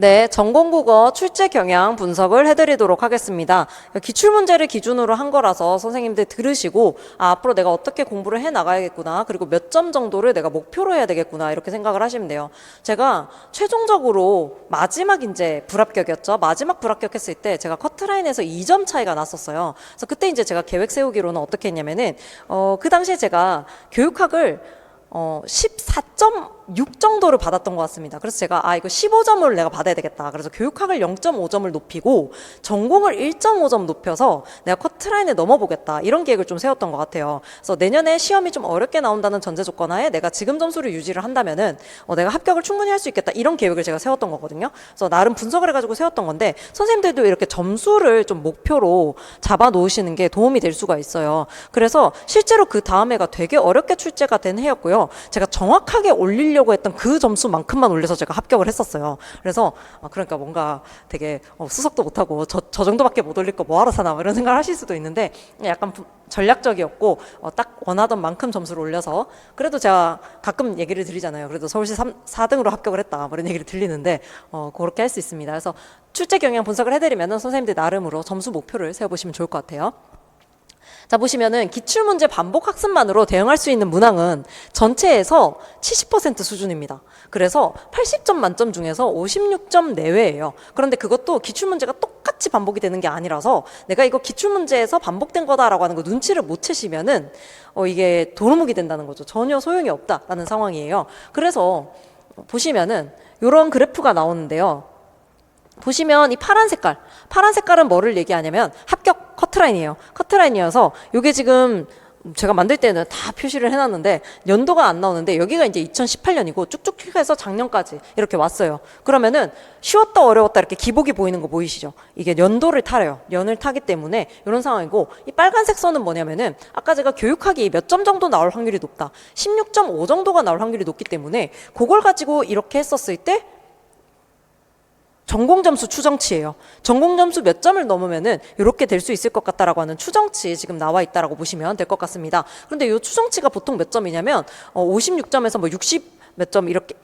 네, 전공국어 출제 경향 분석을 해드리도록 하겠습니다. 기출문제를 기준으로 한 거라서 선생님들 들으시고 앞으로 내가 어떻게 공부를 해나가야겠구나, 그리고 몇 점 정도를 내가 목표로 해야 되겠구나, 이렇게 생각을 하시면 돼요. 제가 최종적으로 마지막 이제 불합격이었죠. 마지막 불합격했을 때 제가 커트라인에서 2점 차이가 났었어요. 그래서 그때 이제 제가 계획 세우기로는 어떻게 했냐면은 그 당시에 제가 교육학을 14.6 정도를 받았던 것 같습니다. 그래서 제가 이거 15점을 내가 받아야 되겠다. 그래서 교육학을 0.5점을 높이고 전공을 1.5점 높여서 내가 커트라인에 넘어보겠다. 이런 계획을 좀 세웠던 것 같아요. 그래서 내년에 시험이 좀 어렵게 나온다는 전제 조건 하에 내가 지금 점수를 유지를 한다면은 내가 합격을 충분히 할 수 있겠다. 이런 계획을 제가 세웠던 거거든요. 그래서 나름 분석을 해가지고 세웠던 건데 선생님들도 이렇게 점수를 좀 목표로 잡아 놓으시는 게 도움이 될 수가 있어요. 그래서 실제로 그 다음 해가 되게 어렵게 출제가 된 해였고요. 제가 정확하게 올리려고 했던 그 점수만큼만 올려서 제가 합격을 했었어요. 그래서 그러니까 뭔가 되게 수석도 못하고 저 정도밖에 못 올릴 거 뭐하러 사나 이런 생각을 하실 수도 있는데 약간 전략적이었고 딱 원하던 만큼 점수를 올려서 그래도 제가 가끔 얘기를 드리잖아요. 그래도 서울시 4등으로 합격을 했다 이런 얘기를 들리는데 그렇게 할 수 있습니다. 그래서 출제 경향 분석을 해드리면 선생님들 나름으로 점수 목표를 세워보시면 좋을 것 같아요. 자, 보시면은 기출문제 반복 학습만으로 대응할 수 있는 문항은 전체에서 70% 수준입니다. 그래서 80점 만점 중에서 56점 내외예요. 그런데 그것도 기출문제가 똑같이 반복이 되는 게 아니라서 내가 이거 기출문제에서 반복된 거다라고 하는 거 눈치를 못 채시면은 이게 도루묵이 된다는 거죠. 전혀 소용이 없다라는 상황이에요. 그래서 보시면은 이런 그래프가 나오는데요. 보시면 이 파란 색깔은 뭐를 얘기하냐면 합격 커트라인이에요. 커트라인이어서 이게 지금 제가 만들 때는 다 표시를 해놨는데 연도가 안 나오는데 여기가 이제 2018년이고 쭉쭉 해서 작년까지 이렇게 왔어요. 그러면은 쉬웠다 어려웠다 이렇게 기복이 보이는 거 보이시죠? 이게 연도를 타요. 연을 타기 때문에 이런 상황이고 이 빨간색 선은 뭐냐면은 아까 제가 교육학이 몇 점 정도 나올 확률이 높다. 16.5 정도가 나올 확률이 높기 때문에 그걸 가지고 이렇게 했었을 때 전공점수 추정치예요. 전공점수 몇 점을 넘으면은 이렇게 될 수 있을 것 같다라고 하는 추정치 지금 나와 있다라고 보시면 될 것 같습니다. 그런데 이 추정치가 보통 몇 점이냐면 56점에서 뭐 60 몇 점 이렇게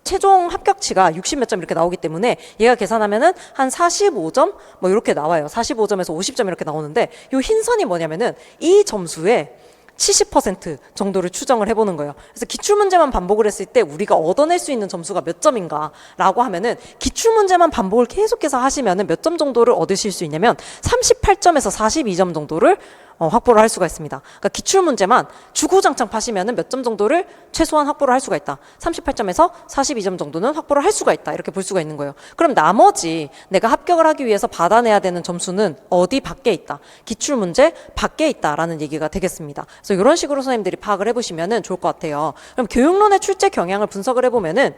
최종 합격치가 60 몇 점 이렇게 나오기 때문에 얘가 계산하면은 한 45점 뭐 이렇게 나와요. 45점에서 50점 이렇게 나오는데 이 흰 선이 뭐냐면은 이 점수에 70% 정도를 추정을 해보는 거예요. 그래서 기출문제만 반복을 했을 때 우리가 얻어낼 수 있는 점수가 몇 점인가 라고 하면은 기출문제만 반복을 계속해서 하시면은 몇 점 정도를 얻으실 수 있냐면 38점에서 42점 정도를 확보를 할 수가 있습니다. 그러니까 기출문제만 주구장창 파시면은 몇 점 정도를 최소한 확보를 할 수가 있다. 38점에서 42점 정도는 확보를 할 수가 있다. 이렇게 볼 수가 있는 거예요. 그럼 나머지 내가 합격을 하기 위해서 받아내야 되는 점수는 어디 밖에 있다. 기출문제 밖에 있다라는 얘기가 되겠습니다. 그래서 이런 식으로 선생님들이 파악을 해보시면은 좋을 것 같아요. 그럼 교육론의 출제 경향을 분석을 해보면은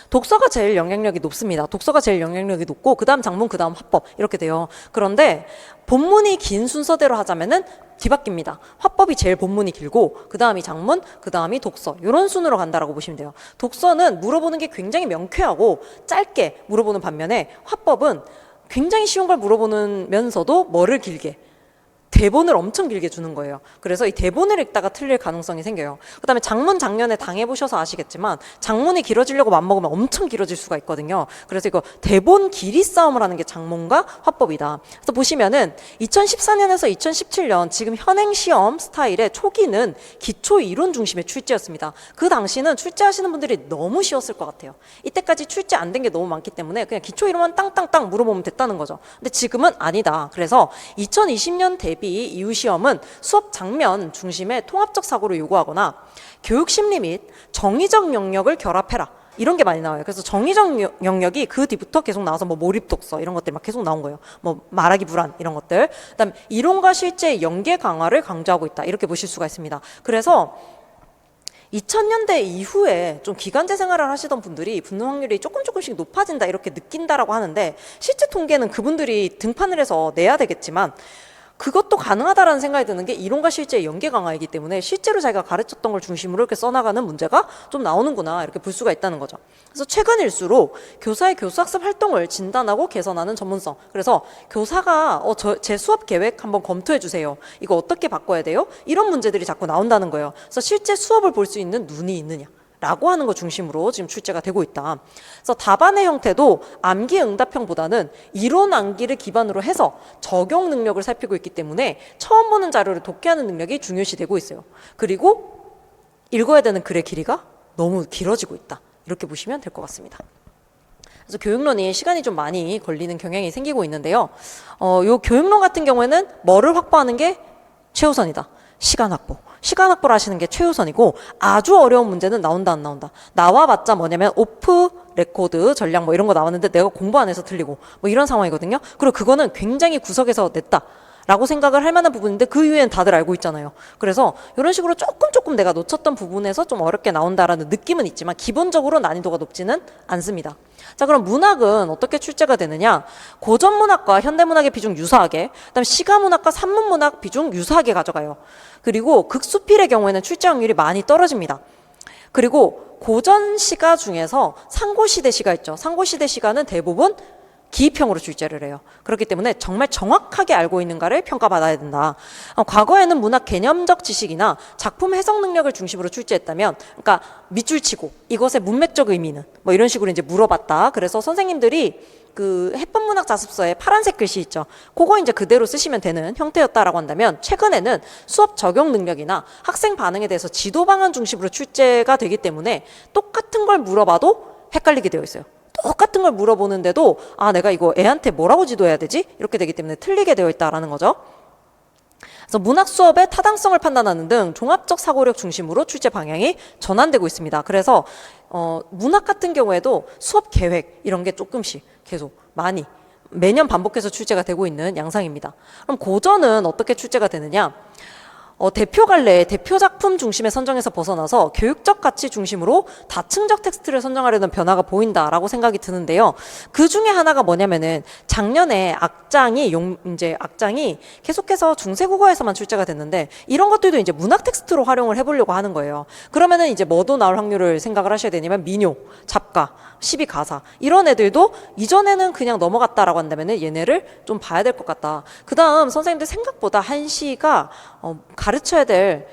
독서가 제일 영향력이 높습니다. 독서가 제일 영향력이 높고 그 다음 작문, 그 다음 화법 이렇게 돼요. 그런데 본문이 긴 순서대로 하자면은 뒤바뀝니다. 화법이 제일 본문이 길고 그 다음이 작문, 그 다음이 독서 이런 순으로 간다라고 보시면 돼요. 독서는 물어보는 게 굉장히 명쾌하고 짧게 물어보는 반면에 화법은 굉장히 쉬운 걸 물어보면서도 뭐를 길게 대본을 엄청 길게 주는 거예요. 그래서 이 대본을 읽다가 틀릴 가능성이 생겨요. 그 다음에 장문 작년에 당해보셔서 아시겠지만 장문이 길어지려고 맘먹으면 엄청 길어질 수가 있거든요. 그래서 이거 대본 길이 싸움을 하는 게 작문과 화법이다. 그래서 보시면은 2014년에서 2017년 지금 현행 시험 스타일의 초기는 기초 이론 중심의 출제였습니다. 그 당시는 출제하시는 분들이 너무 쉬웠을 것 같아요. 이때까지 출제 안 된 게 너무 많기 때문에 그냥 기초 이론만 땅땅땅 물어보면 됐다는 거죠. 근데 지금은 아니다. 그래서 2020년 대비 이후 시험은 수업 장면 중심의 통합적 사고를 요구하거나 교육 심리 및 정의적 영역을 결합해라. 이런 게 많이 나와요. 그래서 정의적 영역이 그 뒤부터 계속 나와서 뭐 몰입 독서 이런 것들이 막 계속 나온 거예요. 뭐 말하기 불안 이런 것들. 그다음 이론과 실제의 연계 강화를 강조하고 있다. 이렇게 보실 수가 있습니다. 그래서 2000년대 이후에 좀 기간제 생활을 하시던 분들이 붙는 확률이 조금씩 높아진다 이렇게 느낀다라고 하는데 실제 통계는 그분들이 등판을 해서 내야 되겠지만 그것도 가능하다라는 생각이 드는 게 이론과 실제의 연계 강화이기 때문에 실제로 자기가 가르쳤던 걸 중심으로 이렇게 써나가는 문제가 좀 나오는구나 이렇게 볼 수가 있다는 거죠. 그래서 최근일수록 교사의 교수학습 활동을 진단하고 개선하는 전문성. 그래서 교사가 제 수업 계획 한번 검토해 주세요. 이거 어떻게 바꿔야 돼요? 이런 문제들이 자꾸 나온다는 거예요. 그래서 실제 수업을 볼 수 있는 눈이 있느냐. 라고 하는 거 중심으로 지금 출제가 되고 있다. 그래서 답안의 형태도 암기 응답형보다는 이론 암기를 기반으로 해서 적용 능력을 살피고 있기 때문에 처음 보는 자료를 독해하는 능력이 중요시되고 있어요. 그리고 읽어야 되는 글의 길이가 너무 길어지고 있다. 이렇게 보시면 될 것 같습니다. 그래서 교육론이 시간이 좀 많이 걸리는 경향이 생기고 있는데요. 요 교육론 같은 경우에는 뭐를 확보하는 게 최우선이다. 시간 확보. 시간 확보를 하시는 게 최우선이고 아주 어려운 문제는 나온다 안 나온다. 나와봤자 뭐냐면 오프 레코드 전략 뭐 이런 거 나왔는데 내가 공부 안 해서 틀리고 뭐 이런 상황이거든요. 그리고 그거는 굉장히 구석에서 냈다. 라고 생각을 할 만한 부분인데 그 이후에는 다들 알고 있잖아요. 그래서 이런 식으로 조금 내가 놓쳤던 부분에서 좀 어렵게 나온다라는 느낌은 있지만 기본적으로 난이도가 높지는 않습니다. 자, 그럼 문학은 어떻게 출제가 되느냐? 고전문학과 현대문학의 비중 유사하게, 그다음에 시가문학과 산문문학 비중 유사하게 가져가요. 그리고 극수필의 경우에는 출제 확률이 많이 떨어집니다. 그리고 고전 시가 중에서 상고시대 시가 있죠. 상고시대 시가는 대부분 기입형으로 출제를 해요. 그렇기 때문에 정말 정확하게 알고 있는가를 평가받아야 된다. 과거에는 문학 개념적 지식이나 작품 해석 능력을 중심으로 출제했다면, 그러니까 밑줄 치고 이것의 문맥적 의미는 뭐 이런 식으로 이제 물어봤다. 그래서 선생님들이 그 해법문학 자습서에 파란색 글씨 있죠. 그거 이제 그대로 쓰시면 되는 형태였다라고 한다면, 최근에는 수업 적용 능력이나 학생 반응에 대해서 지도 방안 중심으로 출제가 되기 때문에 똑같은 걸 물어봐도 헷갈리게 되어 있어요. 똑같은 걸 물어보는데도 내가 이거 애한테 뭐라고 지도해야 되지? 이렇게 되기 때문에 틀리게 되어 있다라는 거죠. 그래서 문학 수업의 타당성을 판단하는 등 종합적 사고력 중심으로 출제 방향이 전환되고 있습니다. 그래서 문학 같은 경우에도 수업 계획 이런 게 조금씩 계속 많이 매년 반복해서 출제가 되고 있는 양상입니다. 그럼 고전은 어떻게 출제가 되느냐? 대표 갈래, 대표 작품 중심의 선정에서 벗어나서 교육적 가치 중심으로 다층적 텍스트를 선정하려는 변화가 보인다라고 생각이 드는데요. 그 중에 하나가 뭐냐면은 작년에 악장이 계속해서 중세국어에서만 출제가 됐는데 이런 것들도 이제 문학 텍스트로 활용을 해보려고 하는 거예요. 그러면은 이제 뭐도 나올 확률을 생각을 하셔야 되냐면 민요, 잡가, 시비가사 이런 애들도 이전에는 그냥 넘어갔다라고 한다면은 얘네를 좀 봐야 될 것 같다. 그 다음 선생님들 생각보다 한시가 가르쳐야 될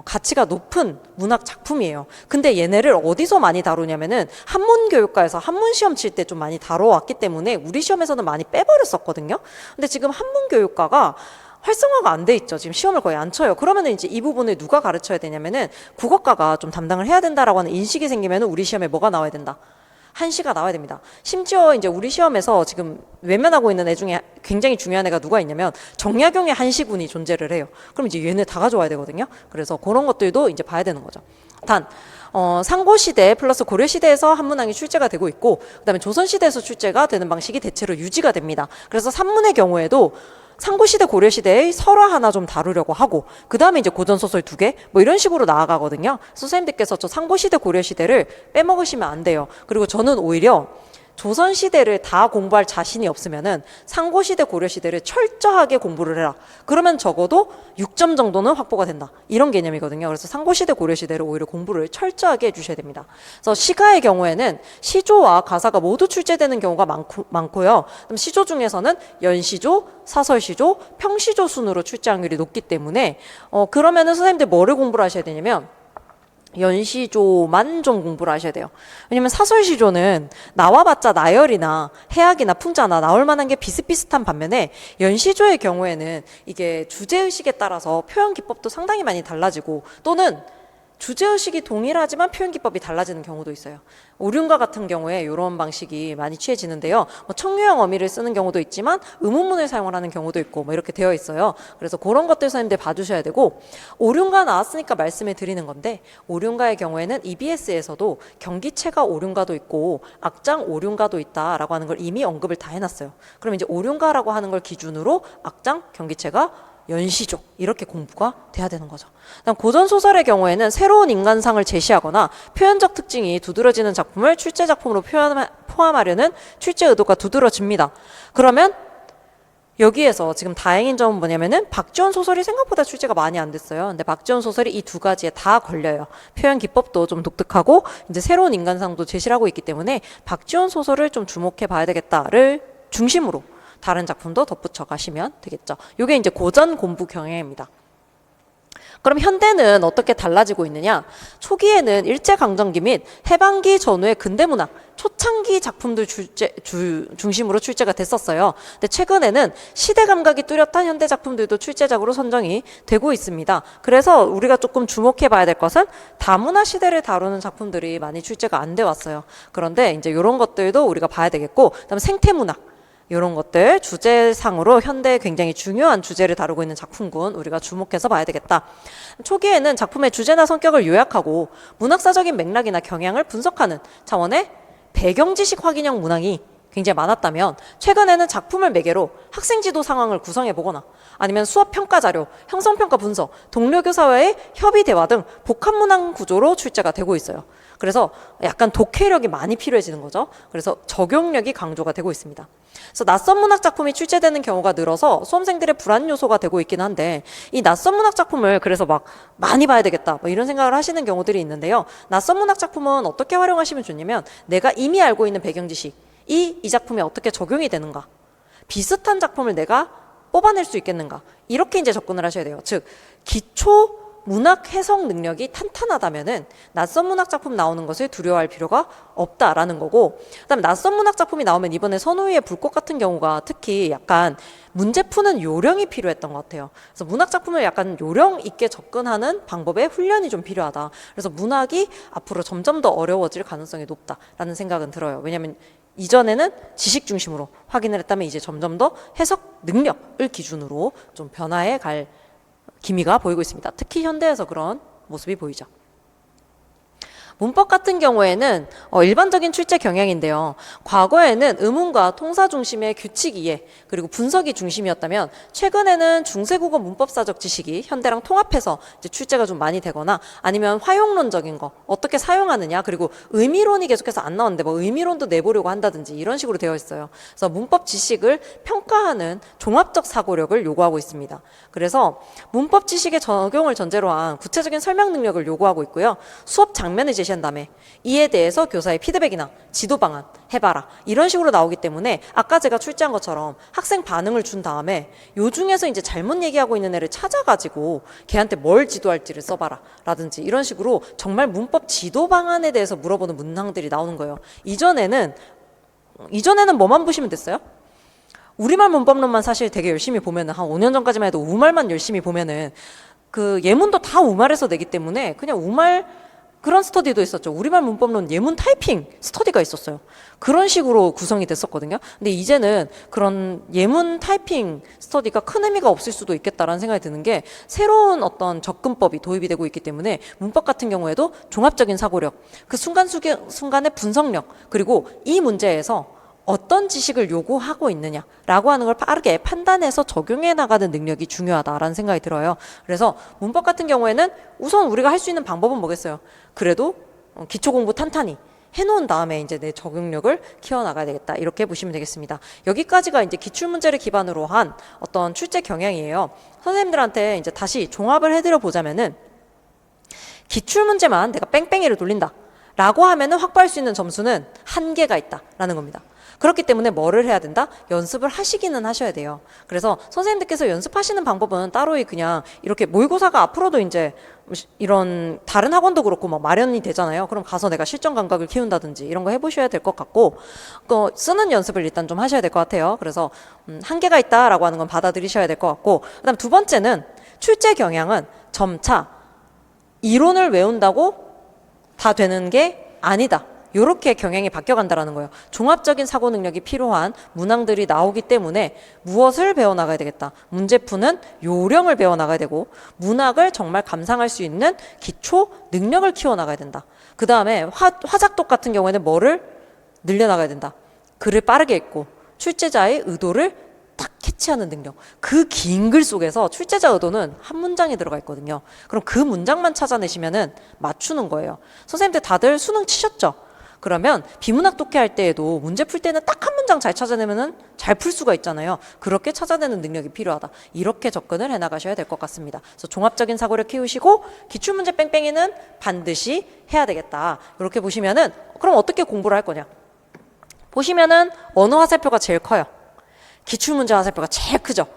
가치가 높은 문학 작품이에요. 근데 얘네를 어디서 많이 다루냐면은 한문교육과에서 한문 시험 칠 때 좀 많이 다뤄왔기 때문에 우리 시험에서는 많이 빼버렸었거든요. 근데 지금 한문교육과가 활성화가 안 돼 있죠. 지금 시험을 거의 안 쳐요. 그러면은 이제 이 부분을 누가 가르쳐야 되냐면은 국어과가 좀 담당을 해야 된다라고 하는 인식이 생기면은 우리 시험에 뭐가 나와야 된다? 한시가 나와야 됩니다. 심지어 이제 우리 시험에서 지금 외면하고 있는 애 중에 굉장히 중요한 애가 누가 있냐면 정약용의 한시군이 존재를 해요. 그럼 이제 얘네 다 가져와야 되거든요. 그래서 그런 것들도 이제 봐야 되는 거죠. 단 상고시대 플러스 고려시대에서 한문항이 출제가 되고 있고 그다음에 조선시대에서 출제가 되는 방식이 대체로 유지가 됩니다. 그래서 산문의 경우에도 상고시대, 고려시대의 설화 하나 좀 다루려고 하고 그 다음에 이제 고전소설 2개 뭐 이런 식으로 나아가거든요. 선생님들께서 저 상고시대, 고려시대를 빼먹으시면 안 돼요. 그리고 저는 오히려 조선시대를 다 공부할 자신이 없으면은 상고시대, 고려시대를 철저하게 공부를 해라. 그러면 적어도 6점 정도는 확보가 된다. 이런 개념이거든요. 그래서 상고시대, 고려시대를 오히려 공부를 철저하게 해주셔야 됩니다. 그래서 시가의 경우에는 시조와 가사가 모두 출제되는 경우가 많고요. 그럼 시조 중에서는 연시조, 사설시조, 평시조 순으로 출제 확률이 높기 때문에 그러면은 선생님들 뭐를 공부를 하셔야 되냐면 연시조만 좀 공부를 하셔야 돼요. 왜냐면 사설시조는 나와봤자 나열이나 해학이나 풍자나 나올 만한 게 비슷비슷한 반면에 연시조의 경우에는 이게 주제의식에 따라서 표현 기법도 상당히 많이 달라지고 또는 주제의식이 동일하지만 표현 기법이 달라지는 경우도 있어요. 오륜가 같은 경우에 이런 방식이 많이 취해지는데요. 청유형 어미를 쓰는 경우도 있지만 의문문을 사용을 하는 경우도 있고 뭐 이렇게 되어 있어요. 그래서 그런 것들 선생님들 봐주셔야 되고 오륜가 나왔으니까 말씀을 드리는 건데 오륜가의 경우에는 EBS에서도 경기체가 오륜가도 있고 악장 오륜가도 있다라고 하는 걸 이미 언급을 다 해놨어요. 그럼 이제 오륜가라고 하는 걸 기준으로 악장, 경기체가 연시조 이렇게 공부가 돼야 되는 거죠. 그다음 고전소설의 경우에는 새로운 인간상을 제시하거나 표현적 특징이 두드러지는 작품을 출제 작품으로 포함하려는 출제 의도가 두드러집니다. 그러면 여기에서 지금 다행인 점은 뭐냐면은 박지원 소설이 생각보다 출제가 많이 안 됐어요. 근데 박지원 소설이 이 두 가지에 다 걸려요. 표현 기법도 좀 독특하고 이제 새로운 인간상도 제시를 하고 있기 때문에 박지원 소설을 좀 주목해 봐야 되겠다를 중심으로 다른 작품도 덧붙여 가시면 되겠죠. 이게 이제 고전 공부 경향입니다. 그럼 현대는 어떻게 달라지고 있느냐? 초기에는 일제강점기 및 해방기 전후의 근대문학, 초창기 작품들 중심으로 출제가 됐었어요. 근데 최근에는 시대 감각이 뚜렷한 현대 작품들도 출제작으로 선정이 되고 있습니다. 그래서 우리가 조금 주목해 봐야 될 것은 다문화 시대를 다루는 작품들이 많이 출제가 안 돼 왔어요. 그런데 이제 이런 것들도 우리가 봐야 되겠고, 그다음에 생태문학, 이런 것들 주제상으로 현대에 굉장히 중요한 주제를 다루고 있는 작품군 우리가 주목해서 봐야 되겠다. 초기에는 작품의 주제나 성격을 요약하고 문학사적인 맥락이나 경향을 분석하는 차원의 배경지식 확인형 문항이 굉장히 많았다면, 최근에는 작품을 매개로 학생지도 상황을 구성해 보거나 아니면 수업 평가 자료, 형성평가 분석, 동료 교사와의 협의 대화 등 복합문항 구조로 출제가 되고 있어요. 그래서 약간 독해력이 많이 필요해지는 거죠. 그래서 적용력이 강조가 되고 있습니다. 그래서 낯선 문학 작품이 출제되는 경우가 늘어서 수험생들의 불안 요소가 되고 있긴 한데, 이 낯선 문학 작품을 그래서 막 많이 봐야 되겠다 뭐 이런 생각을 하시는 경우들이 있는데요. 낯선 문학 작품은 어떻게 활용하시면 좋냐면, 내가 이미 알고 있는 배경 지식이 이 작품에 어떻게 적용이 되는가, 비슷한 작품을 내가 뽑아낼 수 있겠는가, 이렇게 이제 접근을 하셔야 돼요. 즉 기초 문학 해석 능력이 탄탄하다면은 낯선 문학 작품 나오는 것을 두려워할 필요가 없다라는 거고, 그다음에 낯선 문학 작품이 나오면 이번에 선우이의 불꽃 같은 경우가 특히 약간 문제 푸는 요령이 필요했던 것 같아요. 그래서 문학 작품을 약간 요령 있게 접근하는 방법에 훈련이 좀 필요하다. 그래서 문학이 앞으로 점점 더 어려워질 가능성이 높다라는 생각은 들어요. 왜냐하면 이전에는 지식 중심으로 확인을 했다면 이제 점점 더 해석 능력을 기준으로 좀 변화해 갈 기미가 보이고 있습니다. 특히 현대에서 그런 모습이 보이죠. 문법 같은 경우에는 일반적인 출제 경향인데요. 과거에는 의문과 통사 중심의 규칙 이해 그리고 분석이 중심이었다면, 최근에는 중세국어 문법사적 지식이 현대랑 통합해서 이제 출제가 좀 많이 되거나, 아니면 활용론적인 거 어떻게 사용하느냐, 그리고 의미론이 계속해서 안 나오는데 뭐 의미론도 내보려고 한다든지 이런 식으로 되어 있어요. 그래서 문법 지식을 평가하는 종합적 사고력을 요구하고 있습니다. 그래서 문법 지식의 적용을 전제로 한 구체적인 설명 능력을 요구하고 있고요. 수업 장면을 제시한 다음에 이에 대해서 교사의 피드백이나 지도 방안 해봐라, 이런 식으로 나오기 때문에 아까 제가 출제한 것처럼 학생 반응을 준 다음에 요 중에서 이제 잘못 얘기하고 있는 애를 찾아가지고 걔한테 뭘 지도할지를 써봐라 라든지, 이런 식으로 정말 문법 지도 방안에 대해서 물어보는 문항들이 나오는 거예요. 이전에는 뭐만 보시면 됐어요? 우리말 문법론만 사실 되게 열심히 보면은, 한 5년 전까지만 해도 우말만 열심히 보면은 그 예문도 다 우말에서 내기 때문에 그냥 우말 그런 스터디도 있었죠. 우리말 문법론 예문 타이핑 스터디가 있었어요. 그런 식으로 구성이 됐었거든요. 근데 이제는 그런 예문 타이핑 스터디가 큰 의미가 없을 수도 있겠다라는 생각이 드는 게, 새로운 어떤 접근법이 도입이 되고 있기 때문에 문법 같은 경우에도 종합적인 사고력, 그 순간의 분석력, 그리고 이 문제에서 어떤 지식을 요구하고 있느냐라고 하는 걸 빠르게 판단해서 적용해 나가는 능력이 중요하다라는 생각이 들어요. 그래서 문법 같은 경우에는 우선 우리가 할 수 있는 방법은 뭐겠어요? 그래도 기초 공부 탄탄히 해놓은 다음에 이제 내 적용력을 키워나가야 되겠다, 이렇게 보시면 되겠습니다. 여기까지가 이제 기출문제를 기반으로 한 어떤 출제 경향이에요. 선생님들한테 이제 다시 종합을 해드려 보자면은, 기출문제만 내가 뺑뺑이를 돌린다 라고 하면은 확보할 수 있는 점수는 한계가 있다라는 겁니다. 그렇기 때문에 뭐를 해야 된다? 연습을 하시기는 하셔야 돼요. 그래서 선생님들께서 연습하시는 방법은 따로 그냥 이렇게 모의고사가 앞으로도 이제 이런 다른 학원도 그렇고 막 마련이 되잖아요. 그럼 가서 내가 실전 감각을 키운다든지 이런 거 해보셔야 될 것 같고, 쓰는 연습을 일단 좀 하셔야 될 것 같아요. 그래서 한계가 있다라고 하는 건 받아들이셔야 될 것 같고, 그다음 두 번째는 출제 경향은 점차 이론을 외운다고 다 되는 게 아니다, 이렇게 경향이 바뀌어간다라는 거예요. 종합적인 사고 능력이 필요한 문항들이 나오기 때문에 무엇을 배워나가야 되겠다. 문제 푸는 요령을 배워나가야 되고, 문학을 정말 감상할 수 있는 기초 능력을 키워나가야 된다. 그 다음에 화작독 같은 경우에는 뭐를 늘려나가야 된다. 글을 빠르게 읽고 출제자의 의도를 딱 캐치하는 능력. 그 긴 글 속에서 출제자 의도는 한 문장에 들어가 있거든요. 그럼 그 문장만 찾아내시면은 맞추는 거예요. 선생님들 다들 수능 치셨죠? 그러면 비문학 독해할 때에도 문제 풀 때는 딱 한 문장 잘 찾아내면은 잘 풀 수가 있잖아요. 그렇게 찾아내는 능력이 필요하다. 이렇게 접근을 해나가셔야 될 것 같습니다. 그래서 종합적인 사고를 키우시고 기출문제 뺑뺑이는 반드시 해야 되겠다. 이렇게 보시면은, 그럼 어떻게 공부를 할 거냐? 보시면은 어느 화살표가 제일 커요? 기출문제 화살표가 제일 크죠?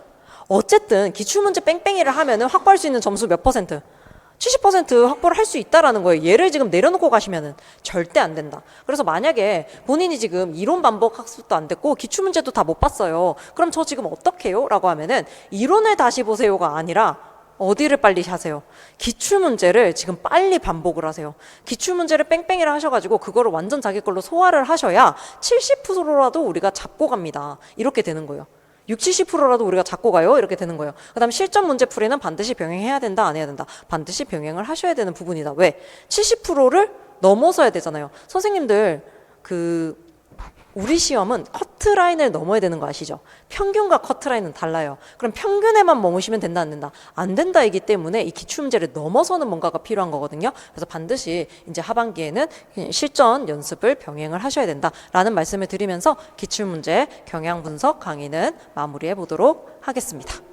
어쨌든 기출문제 뺑뺑이를 하면은 확보할 수 있는 점수 몇 %? 70% 확보를 할 수 있다라는 거예요. 얘를 지금 내려놓고 가시면은 절대 안 된다. 그래서 만약에 본인이 지금 이론 반복 학습도 안 됐고 기출문제도 다 못 봤어요. 그럼 저 지금 어떡해요? 라고 하면은 이론을 다시 보세요가 아니라 어디를 빨리 하세요? 기출문제를 지금 빨리 반복을 하세요. 기출문제를 뺑뺑이를 하셔가지고 그거를 완전 자기 걸로 소화를 하셔야 70%라도 우리가 잡고 갑니다. 이렇게 되는 거예요. 60, 70%라도 우리가 잡고 가요. 이렇게 되는 거예요. 그 다음 실전 문제 풀이는 반드시 병행해야 된다, 안 해야 된다. 반드시 병행을 하셔야 되는 부분이다. 왜? 70%를 넘어서야 되잖아요. 선생님들 우리 시험은 커트라인을 넘어야 되는 거 아시죠? 평균과 커트라인은 달라요. 그럼 평균에만 머무시면 된다, 안 된다? 안 된다이기 때문에 이 기출문제를 넘어서는 뭔가가 필요한 거거든요. 그래서 반드시 이제 하반기에는 실전 연습을 병행을 하셔야 된다라는 말씀을 드리면서 기출문제 경향 분석 강의는 마무리해 보도록 하겠습니다.